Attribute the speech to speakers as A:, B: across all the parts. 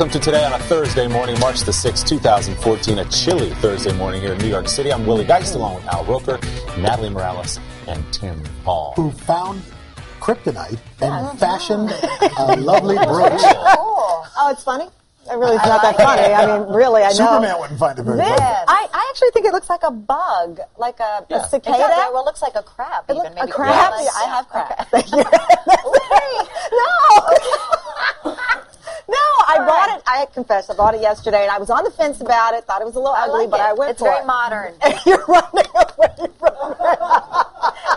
A: Welcome to Today on a Thursday morning, March the 6th, 2014, a chilly Thursday morning here in New York City. I'm Willie Geist along with Al Roker, Natalie Morales, and Tamron Hall.
B: Who found kryptonite and fashioned a lovely brooch.
C: Oh, it's funny? It really is not that funny. I mean, really, I know.
B: Superman wouldn't find it very funny.
C: I actually think it looks like a bug, like a cicada.
D: It does, well, it looks like a crab. Even, maybe
C: a crab?
D: Yeah,
C: I have crab.
D: Okay.
C: No! No, I bought it. I confess, I bought it yesterday, and I was on the fence about it. Thought it was a little ugly, but I went
D: it's
C: for it.
D: It's very modern.
C: You're running away from it.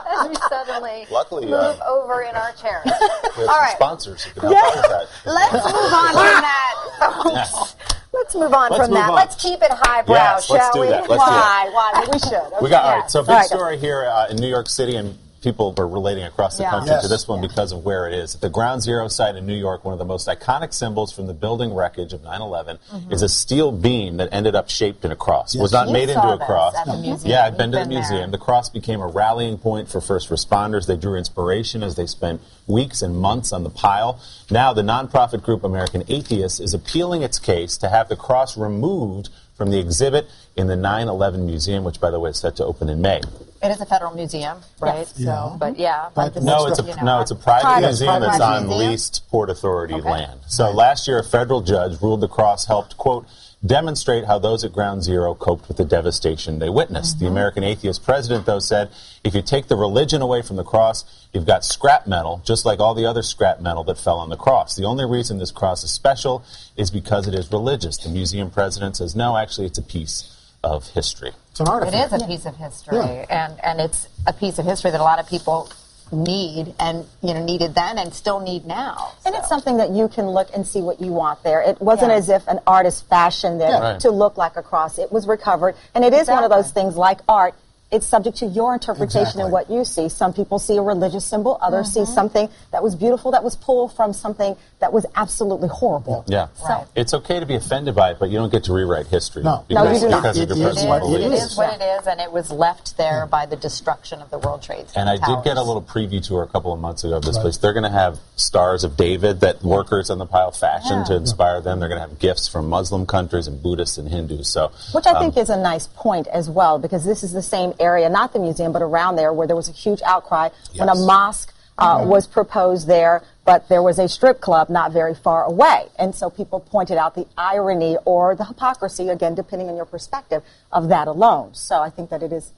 D: As we suddenly
A: Luckily,
D: move over in our chairs.
A: We have some
D: right.
A: sponsors who can help out with that.
D: Let's move on from that.
C: Let's move on from that.
D: Let's keep it highbrow,
A: Yes,
D: shall
A: let's do
D: we?
A: that. Let's do it.
C: Why? We should. Okay.
A: We got, all right, so big
C: All right,
A: story here in New York City, and people are relating across the country to this one because of where it is. At the Ground Zero site in New York, one of the most iconic symbols from the building wreckage of 9/11 is a steel beam that ended up shaped in a cross. It was not made into a cross.
D: At the museum.
A: Yeah, I've been to the
D: There.
A: museum. The cross became a rallying point for first responders. They drew inspiration as they spent weeks and months on the pile. Now, the nonprofit group American Atheists is appealing its case to have the cross removed from the exhibit in the 9/11 museum, which, by the way, is set to open in May.
D: It is a federal museum, right?
C: Yes.
D: So, but yeah.
A: No, it's a private museum that's on leased Port Authority land. So last year, a federal judge ruled the cross helped, quote, demonstrate how those at Ground Zero coped with the devastation they witnessed. The American Atheist president, though, said, if you take the religion away from the cross, you've got scrap metal, just like all the other scrap metal that fell on the cross. The only reason this cross is special is because it is religious. The museum president says, no, actually, it's a piece of history.
B: It's an artifact.
D: It is a piece of history, and it's a piece of history that a lot of people need and needed then and still need now.
C: And it's something that you can look and see what you want there. It wasn't as if an artist fashioned it to look like a cross. It was recovered, and it is one of those things like art. It's subject to your interpretation and what you see. Some people see a religious symbol. Others see something that was beautiful, that was pulled from something that was absolutely horrible.
A: Yeah.
D: Right.
A: It's okay to be offended by it, but you don't get to rewrite history.
B: No,
C: you do not.
A: Because of your personal
D: It
A: beliefs.
D: is what it is, and it was left there by the destruction of the World Trade Center
A: And I did get a little preview tour a couple of months ago of this place. They're going to have stars of David that workers on the pile fashioned to inspire them. They're going to have gifts from Muslim countries and Buddhists and Hindus. So,
C: which I think is a nice point as well, because this is the same area, not the museum, but around there, where there was a huge outcry when a mosque was proposed there, but there was a strip club not very far away. And so people pointed out the irony or the hypocrisy, again, depending on your perspective, of that alone. So I think that it is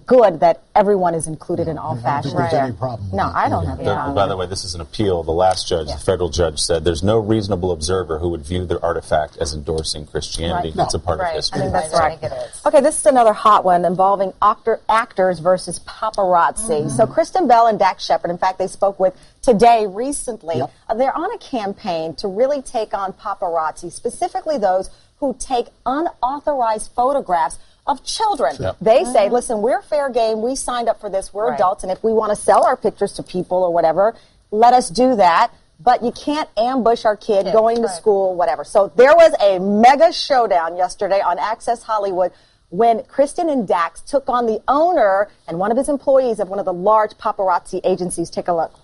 C: good that everyone is included in all fashions.
B: I don't think there's any problem with
C: No,
B: that.
C: I don't have any problem.
A: by the way, this is an appeal. The last judge, the federal judge, said there's no reasonable observer who would view the artifact as endorsing Christianity.
C: Right.
A: It's a part of history.
C: I think that's
D: I
C: right.
D: think it is.
C: Okay, this is another hot one involving actors versus paparazzi. So Kristen Bell and Shepard, in fact, they spoke with Today recently. They're on a campaign to really take on paparazzi, specifically those who take unauthorized photographs of children. They say, listen, we're fair game. We signed up for this. We're adults. And if we want to sell our pictures to people or whatever, let us do that. But you can't ambush our kid going to school, whatever. So there was a mega showdown yesterday on Access Hollywood when Kristen and Dax took on the owner and one of his employees of one of the large paparazzi agencies. Take a look.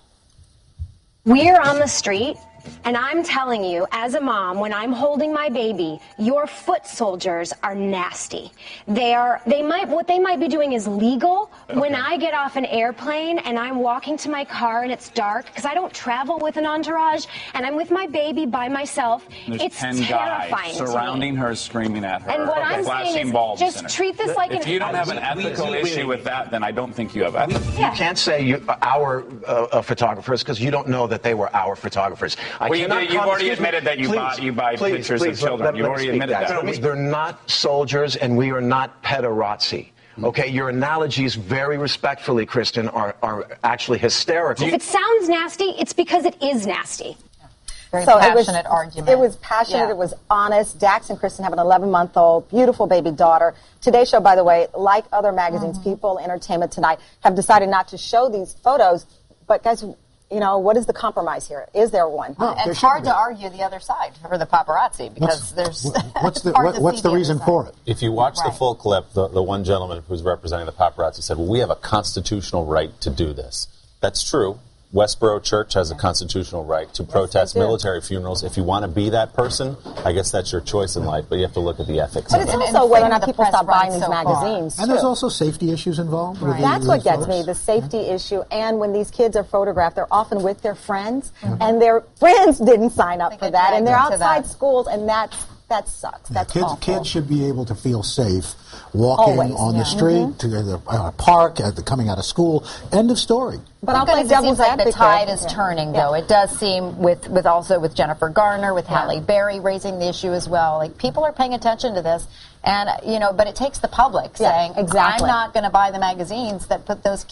E: We're on the street, and I'm telling you, as a mom, when I'm holding my baby, your foot soldiers are nasty. What they might be doing is legal. When I get off an airplane and I'm walking to my car and it's dark, because I don't travel with an entourage, and I'm with my baby by myself, it's
F: 10
E: terrifying
F: guys
E: to me.
F: surrounding her, screaming at her,
E: And what I'm
F: flashing
E: saying is,
F: bulbs
E: just
F: in her.
E: treat this like
F: If you don't have an ethical issue with that, then I don't think you have ethics.
G: You can't say our photographers because you don't know that they were our photographers.
F: You've already admitted that you buy pictures of children. You've already admitted that.
G: They're not soldiers, and we are not paparazzi. Okay, your analogies, very respectfully, Kristen, are actually hysterical.
E: If it sounds nasty, it's because it is nasty.
D: Very passionate argument.
C: It was passionate. It was honest. Dax and Kristen have an 11-month-old, beautiful baby daughter. Today's Show, by the way, like other magazines, People, Entertainment Tonight, have decided not to show these photos. But guys, you know, what is the compromise here? Is there one?
D: It's hard to argue the other side for the paparazzi because
B: what's the reason for it?
A: If you watch the full clip, the one gentleman who's representing the paparazzi said, well, we have a constitutional right to do this. That's true. Westboro Church has a constitutional right to protest military funerals. If you want to be that person, I guess that's your choice in life, but you have to look at the ethics.
C: But it's also whether or not people stop buying these magazines.
B: And there's also safety issues involved.
C: Right. That's what gets me, the safety issue. And when these kids are photographed, they're often with their friends, and their friends didn't sign up for that, and they're outside schools, and that sucks. That's awful.
B: Kids should be able to feel safe walking on the street, to the park, coming out of school. End of story.
C: But I'll play devil's advocate.
D: The tide is turning, though. It does seem with Jennifer Garner, with Halle Berry raising the issue as well. Like, people are paying attention to this, and but it takes the public saying, I'm not going to buy the magazines that put those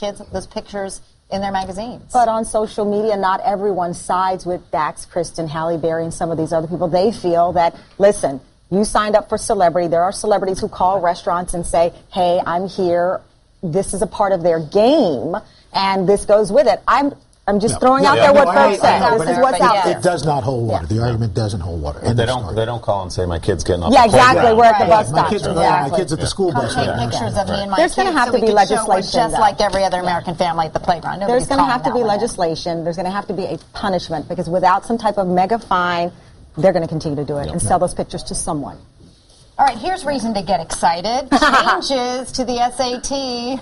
D: pictures in their magazines.
C: But on social media, not everyone sides with Dax, Kristen, Halle Berry, and some of these other people. They feel that, listen, you signed up for celebrity. There are celebrities who call restaurants and say, hey, I'm here. This is a part of their game, and this goes with it. I'm just throwing out there what folks say. This is what's out there.
B: It does not hold water. The argument doesn't hold water.
A: And they don't call and say, my kid's getting off
C: the
A: playground.
C: We're at the bus stop.
B: My kid's at the school bus.
D: Take pictures of me and my
C: There's going to have to be legislation.
D: Just like every other American family at the playground.
C: There's going to have to be legislation. There's going to have to be a punishment, because without some type of mega fine, they're going to continue to do it and sell those pictures to someone.
D: All right, here's reason to get excited. Changes to the SAT.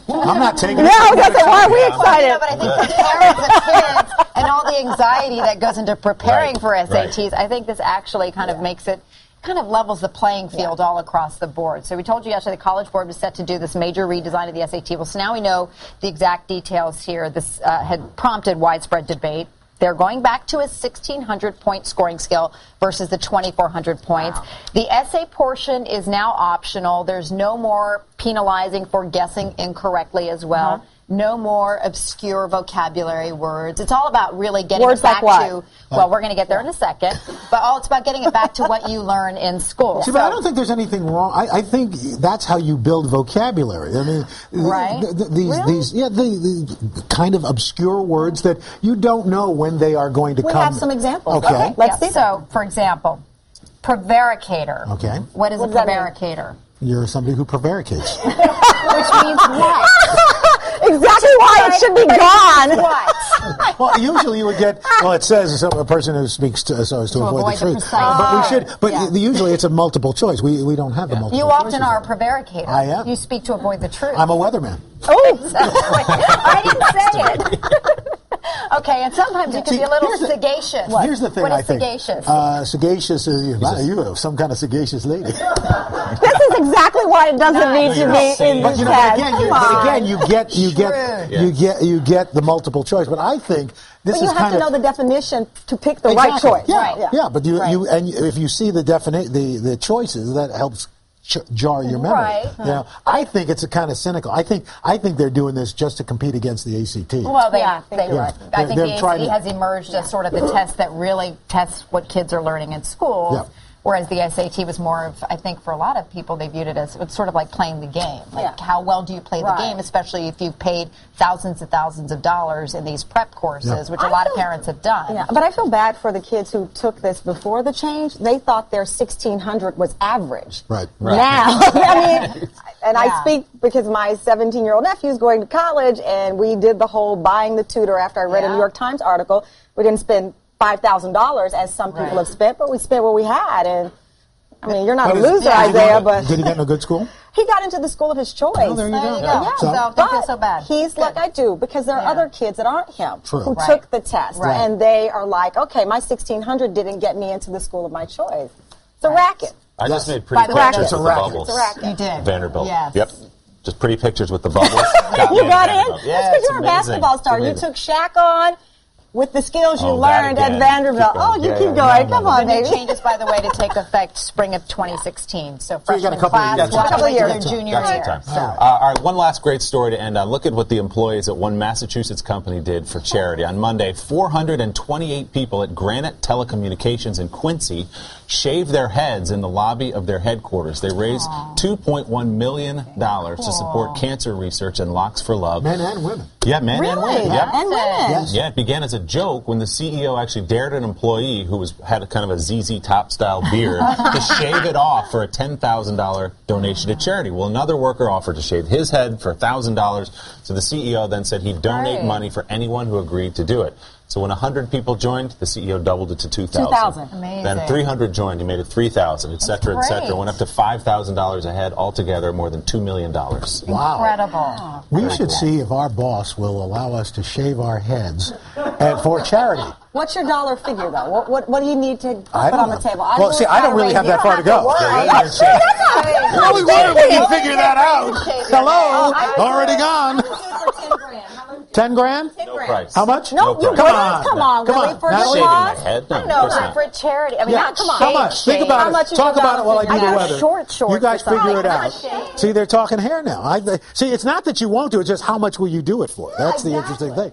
B: I'm not taking it.
C: No, why are we excited?
D: But I think for parents of kids and all the anxiety that goes into preparing for SATs, I think this actually kind of makes it, kind of levels the playing field all across the board. So we told you yesterday the College Board was set to do this major redesign of the SAT. Well, so now we know the exact details here. This had prompted widespread debate. They're going back to a 1,600-point scoring scale versus the 2,400 points. Wow. The essay portion is now optional. There's no more penalizing for guessing incorrectly as well. No more obscure vocabulary words. It's all about really getting it back to, well, we're going to get there in a second, but it's about getting it back to what you learn in school.
B: See, but I don't think there's anything wrong. I think that's how you build vocabulary. I mean, the kind of obscure words that you don't know when they are going to come.
C: We have some examples.
B: Okay.
C: Let's see.
D: So, for example, prevaricator.
B: Okay.
D: What is a prevaricator?
B: You're somebody who prevaricates.
D: Which means what?
C: Exactly why it should be gone.
D: What?
B: Well, usually you would get, it says a person who speaks so as to avoid the truth. But we should, usually it's a multiple choice. We don't have the multiple choice.
D: You often are a prevaricator.
B: I am.
D: You speak to avoid the truth.
B: I'm a weatherman.
C: Oh,
D: I didn't say it. Okay, and sometimes you can be a little sagacious.
B: Here's the thing,
D: what
B: I
D: is
B: think.
D: Sagacious?
B: Sagacious is, you have some kind of sagacious lady.
C: This is exactly why it doesn't need to be in the test.
B: But again, you get the multiple choice. But I think this is
C: you have to know the definition to pick the right choice.
B: Yeah, but if you see the choices, that helps jar your memory.
D: Right.
B: You know, I think it's a kind of cynical. I think they're doing this just to compete against the ACT.
D: Well, I think the ACT has emerged as sort of the test that really tests what kids are learning in schools.
B: Yeah.
D: Whereas the SAT was more of, I think for a lot of people, they viewed it as it's sort of like playing the game. Like, how well do you play the game, especially if you've paid thousands and thousands of dollars in these prep courses, which a lot of parents have done.
C: Yeah, but I feel bad for the kids who took this before the change. They thought their 1,600 was average.
B: Right.
C: Now, I speak because my 17-year-old nephew is going to college, and we did the whole buying the tutor after I read a New York Times article. We didn't spend $5,000 as some people have spent, but we spent what we had. And I mean, you're not a loser, Isaiah, but
B: did he get in a good school?
C: He got into the school of his choice.
B: Oh, there you go.
C: Yeah.
D: So don't feel so bad.
C: He's like I do, because there are other kids that aren't him who took the test, and they are like, okay, my 1,600 didn't get me into the school of my choice. It's a racket.
A: I just made pretty pictures with the bubbles.
C: It's a racket.
D: You did.
A: Vanderbilt.
D: Yes.
A: Yep. Just pretty pictures with the bubbles.
C: You got in?
A: Yeah,
C: That's because you're a basketball star. You took Shaq on with the skills you learned at Vanderbilt. Keep going. Come on, baby.
D: The changes, by the way, to take effect spring of 2016. So freshman class,
B: a
C: couple of years.
D: Their junior year.
A: All right, one last great story to end on. Look at what the employees at one Massachusetts company did for charity. On Monday, 428 people at Granite Telecommunications in Quincy shaved their heads in the lobby of their headquarters. They raised $2.1 million to support cancer research and Locks for Love.
B: Men and women.
A: Yeah, men and women. Yep.
C: And women.
B: Yes.
A: Yeah, it began as a joke when the CEO actually dared an employee who had a kind of a ZZ Top style beard to shave it off for a $10,000 donation to charity. Well, another worker offered to shave his head for $1,000, so the CEO then said he'd donate money for anyone who agreed to do it. So when 100 people joined, the CEO doubled it to 2,000.
C: 2,000.
D: Amazing.
A: Then 300 joined, he made it 3,000, et cetera, et cetera. Went up to $5,000 a head, altogether more than $2 million.
B: Wow.
D: Incredible.
B: We should see if our boss will allow us to shave our heads for charity.
C: What's your dollar figure, though? What do you need to put on the table?
B: Well, see, I don't really have that far to go.
C: I
B: Really wonder when you figure that out. Hello, already gone. 10 grand?
A: No price.
B: How much?
C: No,
A: price.
C: come on, Willie, for
B: Natalie?
A: Shaving my head? No,
D: I
A: of
D: know,
A: course
D: but
A: not.
D: for charity. I mean, not come on.
B: How much? Think about
C: How
B: it.
C: much is
B: Talk
C: your
B: about it while I
C: dollar
B: do the
C: figure?
B: weather.
C: Short
B: You guys
C: or something.
B: figure it out. See, they're talking hair now. See, it's not that you won't do it, it's just how much will you do it for? That's the interesting thing.